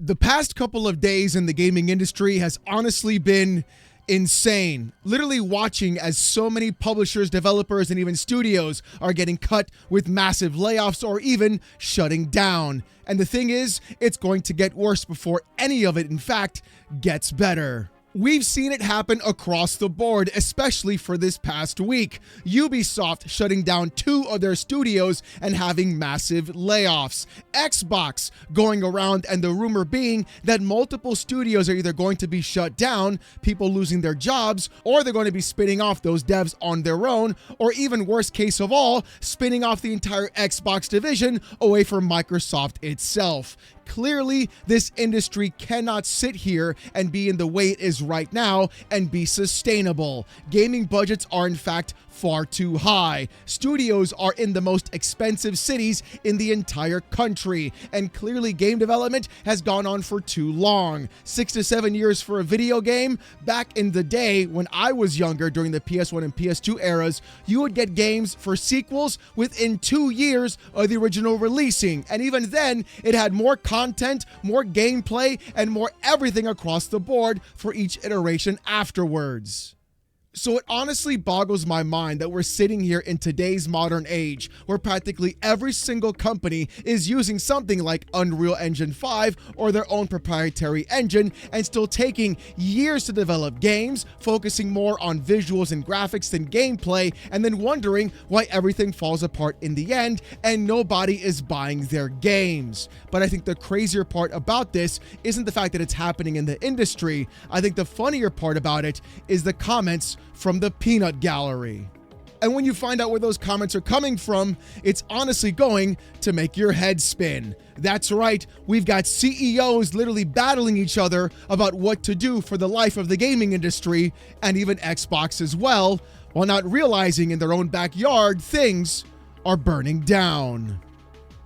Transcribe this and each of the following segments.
The past couple of days in the gaming industry has honestly been insane. Literally watching as so many publishers, developers, and even studios are getting cut with massive layoffs or even shutting down. And the thing is, it's going to get worse before any of it, in fact, gets better. We've seen it happen across the board, especially for this past week. Ubisoft shutting down 2 of their studios and having massive layoffs. Xbox going around, and the rumor being that multiple studios are either going to be shut down, people losing their jobs, or they're going to be spinning off those devs on their own, or even worst case of all, spinning off the entire Xbox division away from Microsoft itself. Clearly, this industry cannot sit here and be in the way it is right now and be sustainable. Gaming budgets are in fact far too high. Studios are in the most expensive cities in the entire country, and clearly game development has gone on for too long. 6 to 7 years for a video game? Back in the day when I was younger, during the PS1 and PS2 eras, you would get games for sequels within 2 years of the original releasing, and even then it had more content, more gameplay, and more everything across the board for each iteration afterwards. So it honestly boggles my mind that we're sitting here in today's modern age where practically every single company is using something like Unreal Engine 5 or their own proprietary engine and still taking years to develop games, focusing more on visuals and graphics than gameplay, and then wondering why everything falls apart in the end and nobody is buying their games. But I think the crazier part about this isn't the fact that it's happening in the industry. I think the funnier part about it is the comments from the peanut gallery. And when you find out where those comments are coming from, it's honestly going to make your head spin. That's right, we've got CEOs literally battling each other about what to do for the life of the gaming industry, and even Xbox as well, while not realizing in their own backyard things are burning down.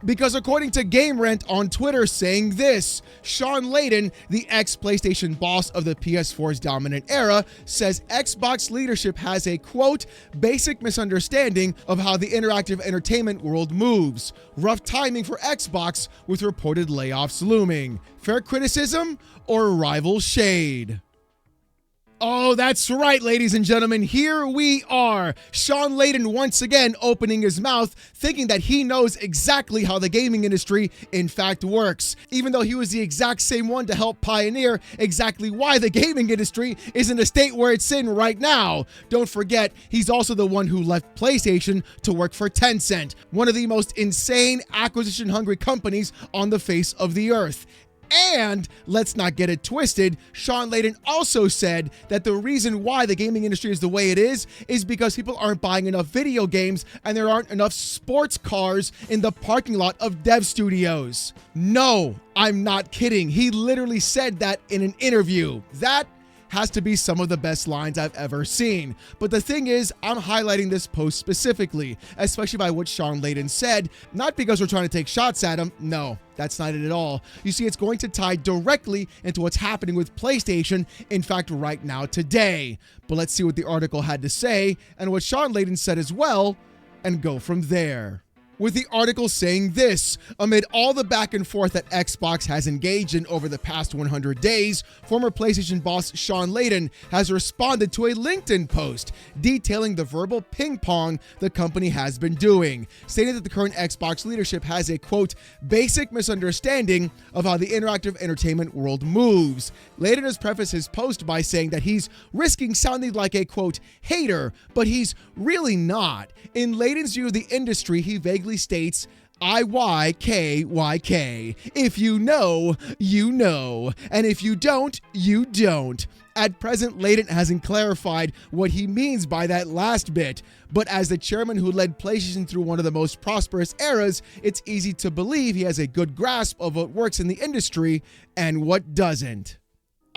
Because according to Game Rant on Twitter saying this, Shawn Layden, the ex-PlayStation boss of the PS4's dominant era, says Xbox leadership has a, quote, basic misunderstanding of how the interactive entertainment world moves. Rough timing for Xbox with reported layoffs looming. Fair criticism or rival shade? Oh, that's right, ladies and gentlemen, here we are. Shawn Layden once again opening his mouth, thinking that he knows exactly how the gaming industry in fact works, even though he was the exact same one to help pioneer exactly why the gaming industry is in the state where it's in right now. Don't forget, he's also the one who left PlayStation to work for Tencent, one of the most insane acquisition-hungry companies on the face of the earth. And let's not get it twisted, Shawn Layden also said that the reason why the gaming industry is the way it is because people aren't buying enough video games and there aren't enough sports cars in the parking lot of dev studios. No, I'm not kidding. He literally said that in an interview. That has to be some of the best lines I've ever seen. But the thing is, I'm highlighting this post specifically, especially by what Shawn Layden said, not because we're trying to take shots at him. No, that's not it at all. You see, it's going to tie directly into what's happening with PlayStation, in fact, right now today. But let's see what the article had to say and what Shawn Layden said as well, and go from there. With the article saying this, amid all the back and forth that Xbox has engaged in over the past 100 days, former PlayStation boss Shawn Layden has responded to a LinkedIn post detailing the verbal ping pong the company has been doing, stating that the current Xbox leadership has a, quote, basic misunderstanding of how the interactive entertainment world moves. Layden has prefaced his post by saying that he's risking sounding like a, quote, hater, but he's really not. In Layden's view of the industry, he vaguely states, IYKYK. If you know, you know. And if you don't, you don't. At present, Layden hasn't clarified what he means by that last bit, but as the chairman who led PlayStation through one of the most prosperous eras, it's easy to believe he has a good grasp of what works in the industry and what doesn't.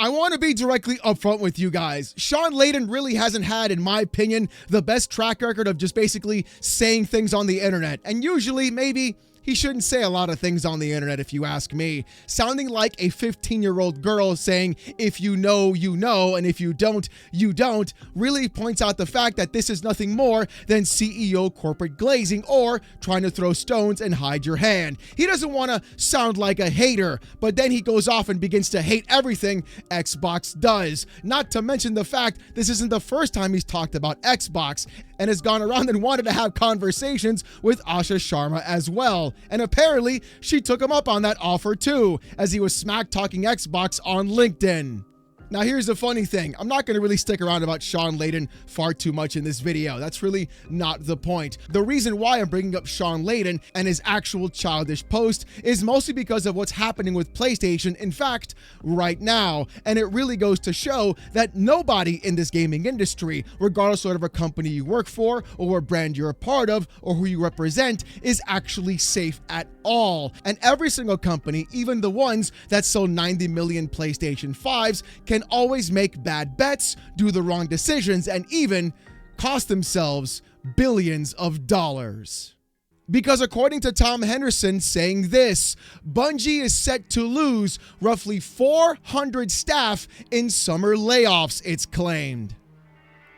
I want to be directly upfront with you guys. Shawn Layden really hasn't had, in my opinion, the best track record of just basically saying things on the internet. And usually, maybe, he shouldn't say a lot of things on the internet if you ask me. Sounding like a 15-year-old girl saying, if you know, you know, and if you don't, you don't, really points out the fact that this is nothing more than CEO corporate glazing or trying to throw stones and hide your hand. He doesn't want to sound like a hater, but then he goes off and begins to hate everything Xbox does. Not to mention the fact this isn't the first time he's talked about Xbox and has gone around and wanted to have conversations with Asha Sharma as well. And apparently she took him up on that offer too, as he was smack talking Xbox on LinkedIn. Now, here's the funny thing. I'm not going to really stick around about Shawn Layden far too much in this video. That's really not the point. The reason why I'm bringing up Shawn Layden and his actual childish post is mostly because of what's happening with PlayStation, in fact, right now. And it really goes to show that nobody in this gaming industry, regardless of whatever company you work for or what brand you're a part of or who you represent, is actually safe at all. And every single company, even the ones that sell 90 million PlayStation 5s, can always make bad bets, do the wrong decisions, and even cost themselves billions of dollars. Because according to Tom Henderson saying this, Bungie is set to lose roughly 400 staff in summer layoffs, it's claimed.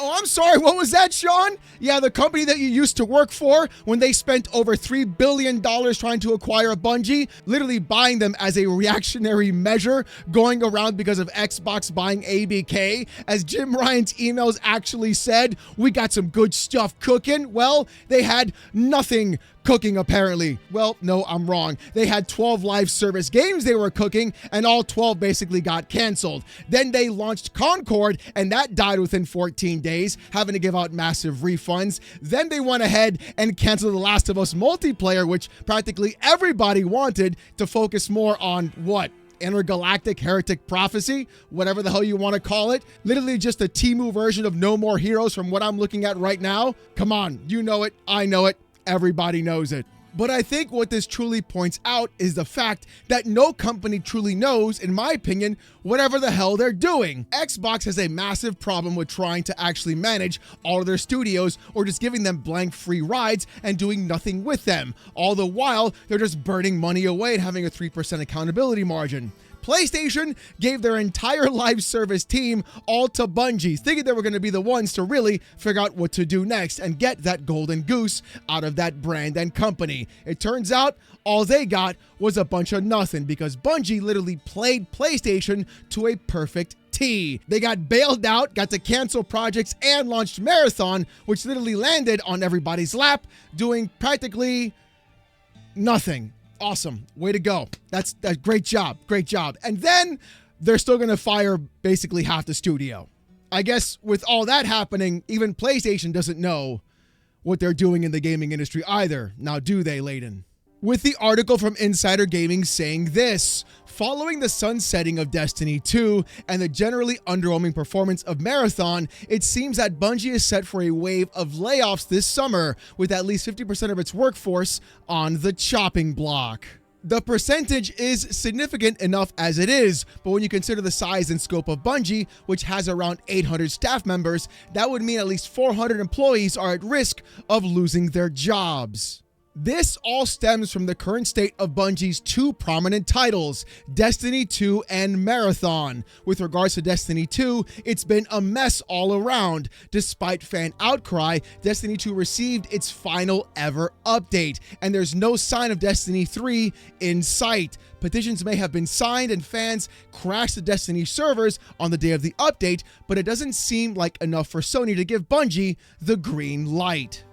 Oh, I'm sorry, what was that, Shawn? Yeah, the company that you used to work for when they spent over $3 billion trying to acquire Bungie, literally buying them as a reactionary measure, going around because of Xbox buying ABK. As Jim Ryan's emails actually said, we got some good stuff cooking. Well, they had nothing cooking apparently. Well, no, I'm wrong. They had 12 live service games they were cooking, and all 12 basically got canceled. Then they launched Concord, and that died within 14 days, having to give out massive refunds. Then they went ahead and canceled The Last of Us multiplayer, which practically everybody wanted, to focus more on what? Intergalactic Heretic Prophecy, whatever the hell you want to call it. Literally just a Temu version of No More Heroes from what I'm looking at right now. Come on, you know it, I know it. Everybody knows it. But I think what this truly points out is the fact that no company truly knows, in my opinion, whatever the hell they're doing. Xbox has a massive problem with trying to actually manage all of their studios or just giving them blank free rides and doing nothing with them. All the while, they're just burning money away and having a 3% accountability margin. PlayStation gave their entire live service team all to Bungie, thinking they were going to be the ones to really figure out what to do next and get that golden goose out of that brand and company. It turns out all they got was a bunch of nothing, because Bungie literally played PlayStation to a perfect T. They got bailed out, got to cancel projects, and launched Marathon, which literally landed on everybody's lap, doing practically nothing. Awesome. Way to go. That's great job. Great job. And then they're still going to fire basically half the studio. I guess with all that happening, even PlayStation doesn't know what they're doing in the gaming industry either. Now, do they, Layden? With the article from Insider Gaming saying this: following the sunsetting of Destiny 2 and the generally underwhelming performance of Marathon, it seems that Bungie is set for a wave of layoffs this summer, with at least 50% of its workforce on the chopping block. The percentage is significant enough as it is, but when you consider the size and scope of Bungie, which has around 800 staff members, that would mean at least 400 employees are at risk of losing their jobs. This all stems from the current state of Bungie's two prominent titles, Destiny 2 and Marathon. With regards to Destiny 2, it's been a mess all around. Despite fan outcry, Destiny 2 received its final ever update, and there's no sign of Destiny 3 in sight. Petitions may have been signed and fans crashed the Destiny servers on the day of the update, but it doesn't seem like enough for Sony to give Bungie the green light.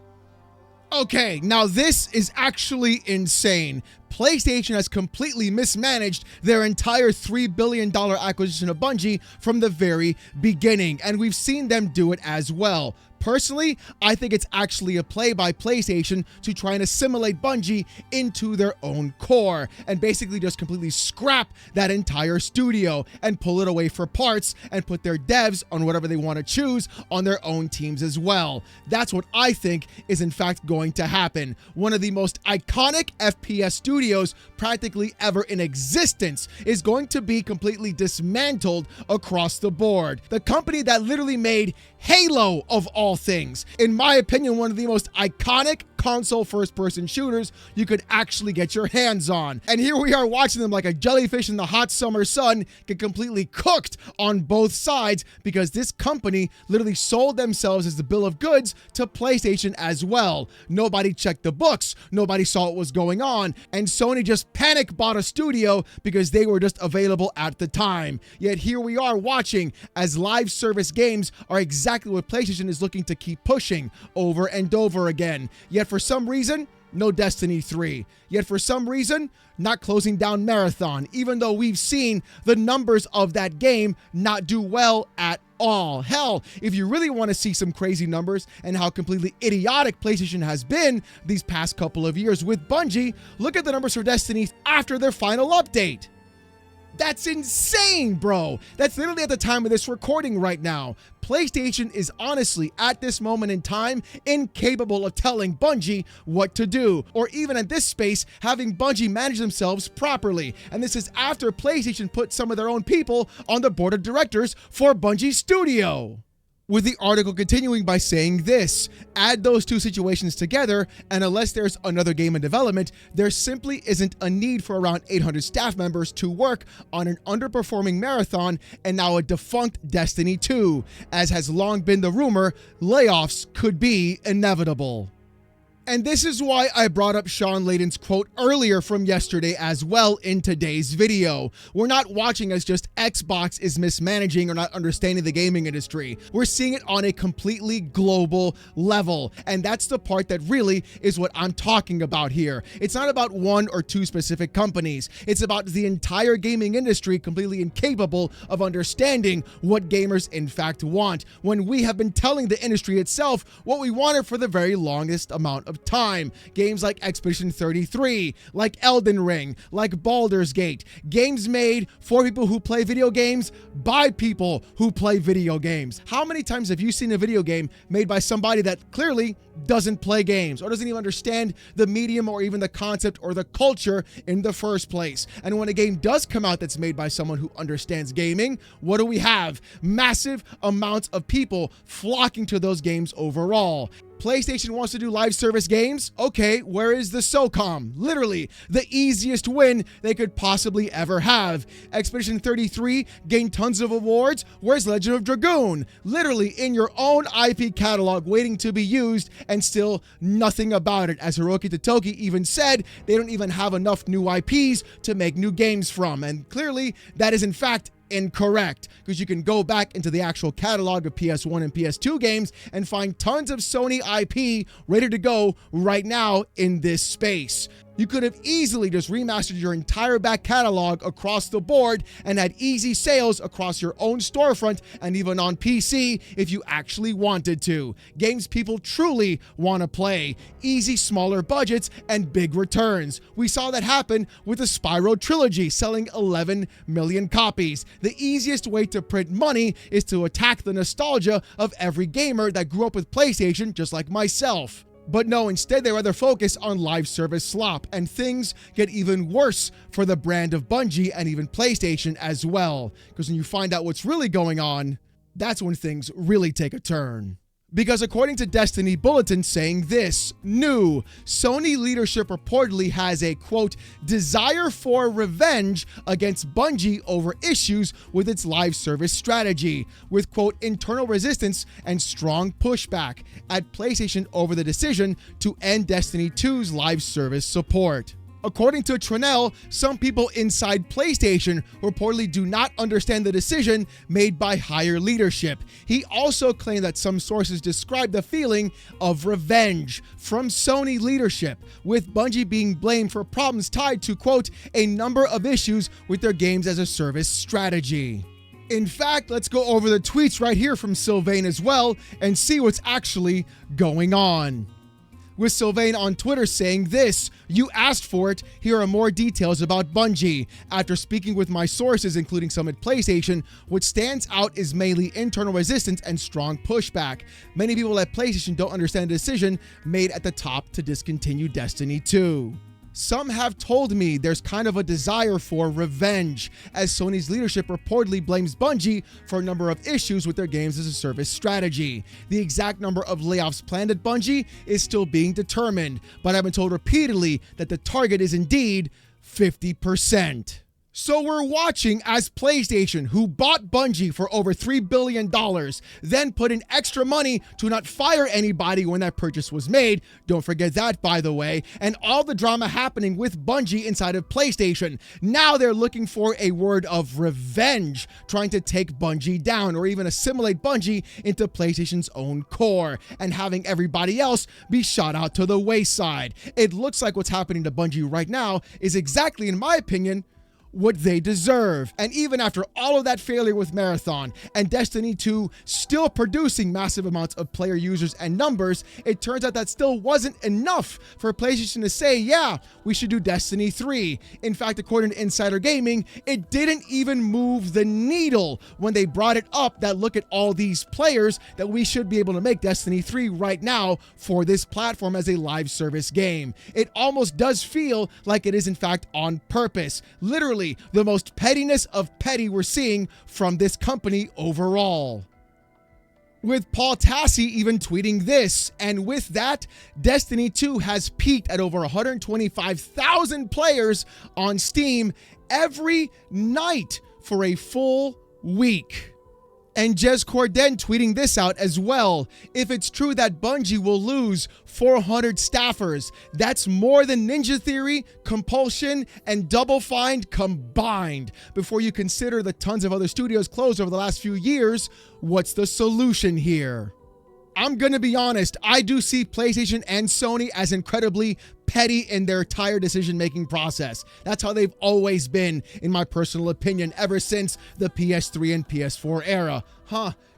Okay, now this is actually insane. PlayStation has completely mismanaged their entire $3 billion acquisition of Bungie from the very beginning, and we've seen them do it as well. Personally, I think it's actually a play by PlayStation to try and assimilate Bungie into their own core and basically just completely scrap that entire studio and pull it away for parts and put their devs on whatever they want to choose on their own teams as well. That's what I think is in fact going to happen. One of the most iconic FPS studios practically ever in existence is going to be completely dismantled across the board. The company that literally made Halo, of all things, in my opinion, one of the most iconic console first-person shooters you could actually get your hands on. And here we are watching them like a jellyfish in the hot summer sun get completely cooked on both sides because this company literally sold themselves as the bill of goods to PlayStation as well. Nobody checked the books, nobody saw what was going on, and Sony just panic bought a studio because they were just available at the time. Yet here we are watching as live service games are exactly what PlayStation is looking to keep pushing over and over again. Yet for some reason, no Destiny 3. Yet for some reason, not closing down Marathon, even though we've seen the numbers of that game not do well at all. Hell, if you really want to see some crazy numbers and how completely idiotic PlayStation has been these past couple of years with Bungie, look at the numbers for Destiny after their final update. That's insane, bro. That's literally at the time of this recording right now. PlayStation is honestly, at this moment in time, incapable of telling Bungie what to do, or even at this space, having Bungie manage themselves properly. And this is after PlayStation put some of their own people on the board of directors for Bungie Studio. With the article continuing by saying this, add those two situations together, and unless there's another game in development, there simply isn't a need for around 800 staff members to work on an underperforming Marathon and now a defunct Destiny 2. As has long been the rumor, layoffs could be inevitable. And this is why I brought up Shawn Layden's quote earlier from yesterday as well in today's video. We're not watching as just Xbox is mismanaging or not understanding the gaming industry. We're seeing it on a completely global level. And that's the part that really is what I'm talking about here. It's not about one or two specific companies. It's about the entire gaming industry completely incapable of understanding what gamers in fact want, when we have been telling the industry itself what we wanted for the very longest amount of time. Games like Expedition 33, like Elden Ring, like Baldur's Gate. Games made for people who play video games by people who play video games. How many times have you seen a video game made by somebody that clearly doesn't play games or doesn't even understand the medium or even the concept or the culture in the first place? And when a game does come out that's made by someone who understands gaming, what do we have? Massive amounts of people flocking to those games overall. PlayStation wants to do live service games? Okay, where is the SOCOM? Literally, the easiest win they could possibly ever have. Expedition 33 gained tons of awards. Where's Legend of Dragoon? Literally in your own IP catalog waiting to be used and still nothing about it. As Hiroki Totoki even said, they don't even have enough new IPs to make new games from. And clearly, that is in fact incorrect, because you can go back into the actual catalog of PS1 and PS2 games and find tons of Sony IP ready to go right now in this space. You could have easily just remastered your entire back catalog across the board and had easy sales across your own storefront and even on PC if you actually wanted to. Games people truly want to play. Easy, smaller budgets and big returns. We saw that happen with the Spyro trilogy selling 11 million copies. The easiest way to print money is to attack the nostalgia of every gamer that grew up with PlayStation just like myself. But no, instead they rather focus on live service slop, and things get even worse for the brand of Bungie and even PlayStation as well. Because when you find out what's really going on, that's when things really take a turn. Because according to Destiny Bulletin saying this, new, Sony leadership reportedly has a, quote, desire for revenge against Bungie over issues with its live service strategy, with, quote, internal resistance and strong pushback at PlayStation over the decision to end Destiny 2's live service support. According to Trinell, some people inside PlayStation reportedly do not understand the decision made by higher leadership. He also claimed that some sources described the feeling of revenge from Sony leadership, with Bungie being blamed for problems tied to, quote, a number of issues with their games as a service strategy. In fact, let's go over the tweets right here from Sylvain as well and see what's actually going on. With Sylvain on Twitter saying this, you asked for it, here are more details about Bungie. After speaking with my sources, including some at PlayStation, what stands out is mainly internal resistance and strong pushback. Many people at PlayStation don't understand the decision made at the top to discontinue Destiny 2. Some have told me there's kind of a desire for revenge, as Sony's leadership reportedly blames Bungie for a number of issues with their games as a service strategy. The exact number of layoffs planned at Bungie is still being determined, but I've been told repeatedly that the target is indeed 50%. So we're watching as PlayStation, who bought Bungie for over $3 billion, then put in extra money to not fire anybody when that purchase was made. Don't forget that, by the way. And all the drama happening with Bungie inside of PlayStation. Now they're looking for a word of revenge, trying to take Bungie down or even assimilate Bungie into PlayStation's own core and having everybody else be shot out to the wayside. It looks like what's happening to Bungie right now is exactly, in my opinion, what they deserve. And even after all of that failure with Marathon and Destiny 2 still producing massive amounts of player users and numbers, it turns out that still wasn't enough for PlayStation to say, yeah, we should do Destiny 3. In fact, according to Insider Gaming, it didn't even move the needle when they brought it up that look at all these players that we should be able to make Destiny 3 right now for this platform as a live service game. It almost does feel like it is in fact on purpose. Literally, the most pettiness of petty we're seeing from this company overall. With Paul Tassi even tweeting this, and with that, Destiny 2 has peaked at over 125,000 players on Steam every night for a full week. And Jez Corden tweeting this out as well. If it's true that Bungie will lose 400 staffers, that's more than Ninja Theory, Compulsion, and Double Fine combined. Before you consider the tons of other studios closed over the last few years, what's the solution here? I'm going to be honest, I do see PlayStation and Sony as incredibly petty in their entire decision-making process. That's how they've always been, in my personal opinion, ever since the PS3 and PS4 era.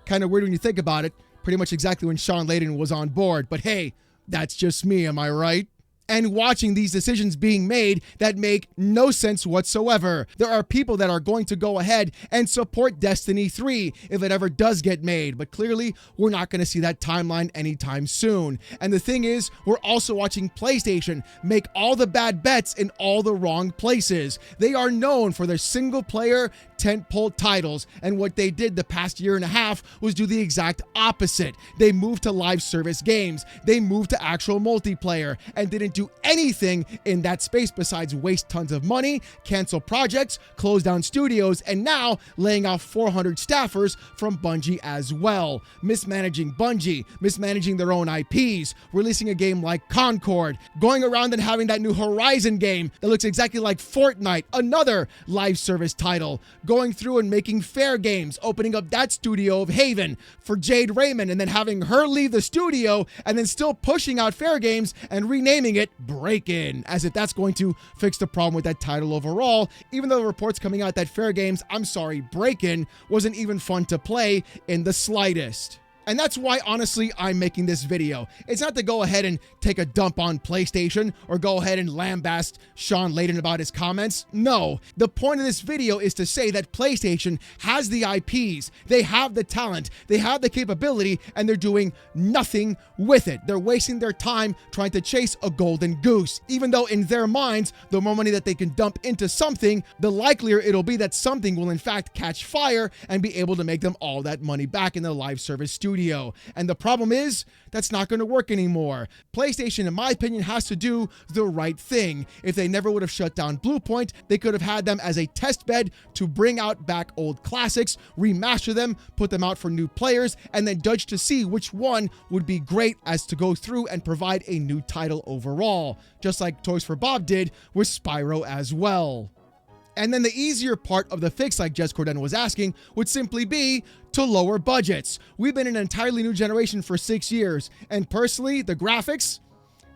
Kind of weird when you think about it. Pretty much exactly when Shawn Layden was on board. But hey, that's just me, am I right? And watching these decisions being made that make no sense whatsoever. There are people that are going to go ahead and support Destiny 3 if it ever does get made, but clearly we're not going to see that timeline anytime soon. And the thing is, we're also watching PlayStation make all the bad bets in all the wrong places. They are known for their single-player tentpole titles, and what they did the past year and a half was do the exact opposite. They moved to live service games. They moved to actual multiplayer and didn't do anything in that space besides waste tons of money, cancel projects, close down studios, and now laying off 400 staffers from Bungie as well. Mismanaging Bungie, mismanaging their own IPs, releasing a game like Concord, going around and having that new Horizon game that looks exactly like Fortnite, another live service title, going through and making Fair Games, opening up that studio of Haven for Jade Raymond, and then having her leave the studio, and then still pushing out Fair Games and renaming it Break-In, as if that's going to fix the problem with that title overall, even though the reports coming out that Fair Games, Break-In, wasn't even fun to play in the slightest. And that's why, honestly, I'm making this video. It's not to go ahead and take a dump on PlayStation or go ahead and lambaste Shawn Layden about his comments. No, the point of this video is to say that PlayStation has the IPs, they have the talent, they have the capability, and they're doing nothing with it. They're wasting their time trying to chase a golden goose, even though in their minds, the more money that they can dump into something, the likelier it'll be that something will in fact catch fire and be able to make them all that money back in the live service studio. And the problem is, that's not going to work anymore. PlayStation, in my opinion, has to do the right thing. If they never would have shut down Bluepoint, they could have had them as a test bed to bring out back old classics, remaster them, put them out for new players, and then judge to see which one would be great as to go through and provide a new title overall, just like Toys for Bob did with Spyro as well. And then the easier part of the fix, like Jez Corden was asking, would simply be to lower budgets. We've been in an entirely new generation for 6 years, and personally, the graphics,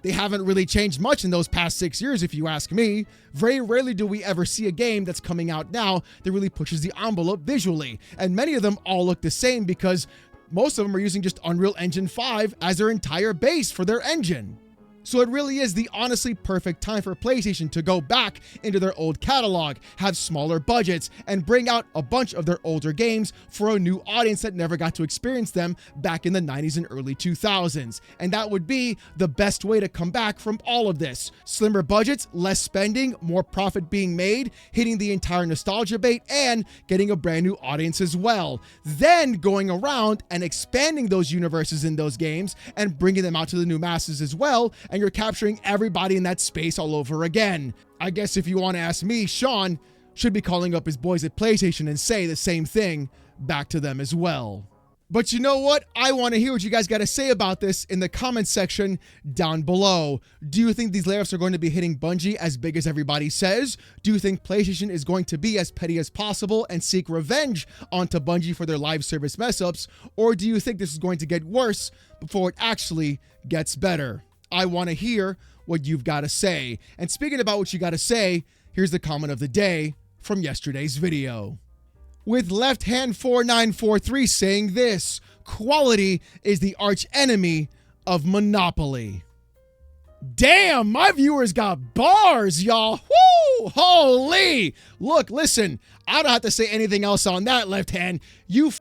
they haven't really changed much in those past 6 years, if you ask me. Very rarely do we ever see a game that's coming out now that really pushes the envelope visually, and many of them all look the same because most of them are using just Unreal Engine 5 as their entire base for their engine. So it really is the honestly perfect time for PlayStation to go back into their old catalog, have smaller budgets, and bring out a bunch of their older games for a new audience that never got to experience them back in the 90s and early 2000s. And that would be the best way to come back from all of this. Slimmer budgets, less spending, more profit being made, hitting the entire nostalgia bait, and getting a brand new audience as well. Then going around and expanding those universes in those games and bringing them out to the new masses as well, and you're capturing everybody in that space all over again. I guess if you want to ask me, Shawn should be calling up his boys at PlayStation and say the same thing back to them as well. But you know what? I want to hear what you guys got to say about this in the comments section down below. Do you think these layoffs are going to be hitting Bungie as big as everybody says? Do you think PlayStation is going to be as petty as possible and seek revenge onto Bungie for their live service mess-ups? Or do you think this is going to get worse before it actually gets better? I want to hear what you've got to say. And speaking about what you got to say, here's the comment of the day from yesterday's video. With Left Hand 4943 saying this: quality is the arch enemy of monopoly. Damn, my viewers got bars, y'all. Woo! Holy! Look, listen, I don't have to say anything else on that, Left Hand. You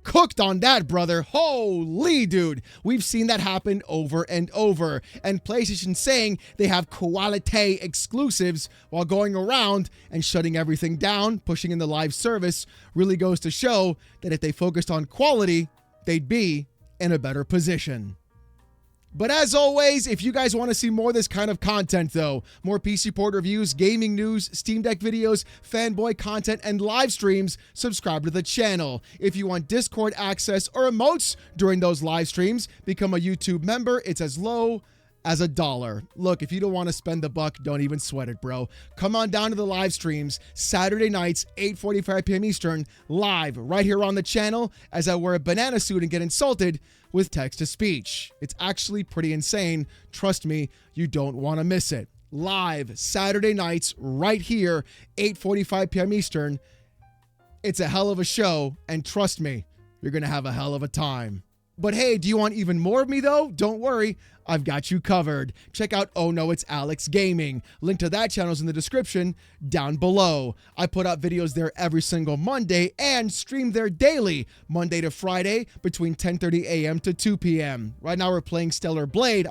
cooked on that, brother. Holy dude. We've seen that happen over and over. And PlayStation saying they have quality exclusives while going around and shutting everything down, pushing in the live service, really goes to show that if they focused on quality, they'd be in a better position. But as always, if you guys want to see more of this kind of content though, more PC port reviews, gaming news, Steam Deck videos, fanboy content, and live streams, subscribe to the channel. If you want Discord access or emotes during those live streams, become a YouTube member. It's as low as $1. Look, if you don't want to spend the buck, don't even sweat it, bro. Come on down to the live streams, Saturday nights, 8:45 p.m. Eastern, live right here on the channel as I wear a banana suit and get insulted with text-to-speech. It's actually pretty insane. Trust me, you don't want to miss it. Live Saturday nights right here, 8:45 p.m. Eastern. It's a hell of a show, and trust me, you're going to have a hell of a time. But hey, do you want even more of me though? Don't worry, I've got you covered. Check out Oh No It's Alex Gaming. Link to that channel is in the description down below. I put out videos there every single Monday and stream there daily, Monday to Friday between 10:30 a.m. to 2 p.m. Right now we're playing Stellar Blade,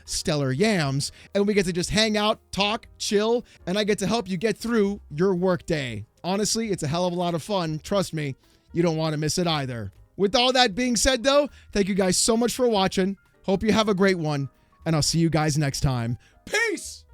Stellar Yams, and we get to just hang out, talk, chill, and I get to help you get through your workday. Honestly, it's a hell of a lot of fun. Trust me, you don't want to miss it either. With all that being said, though, thank you guys so much for watching. Hope you have a great one, and I'll see you guys next time. Peace!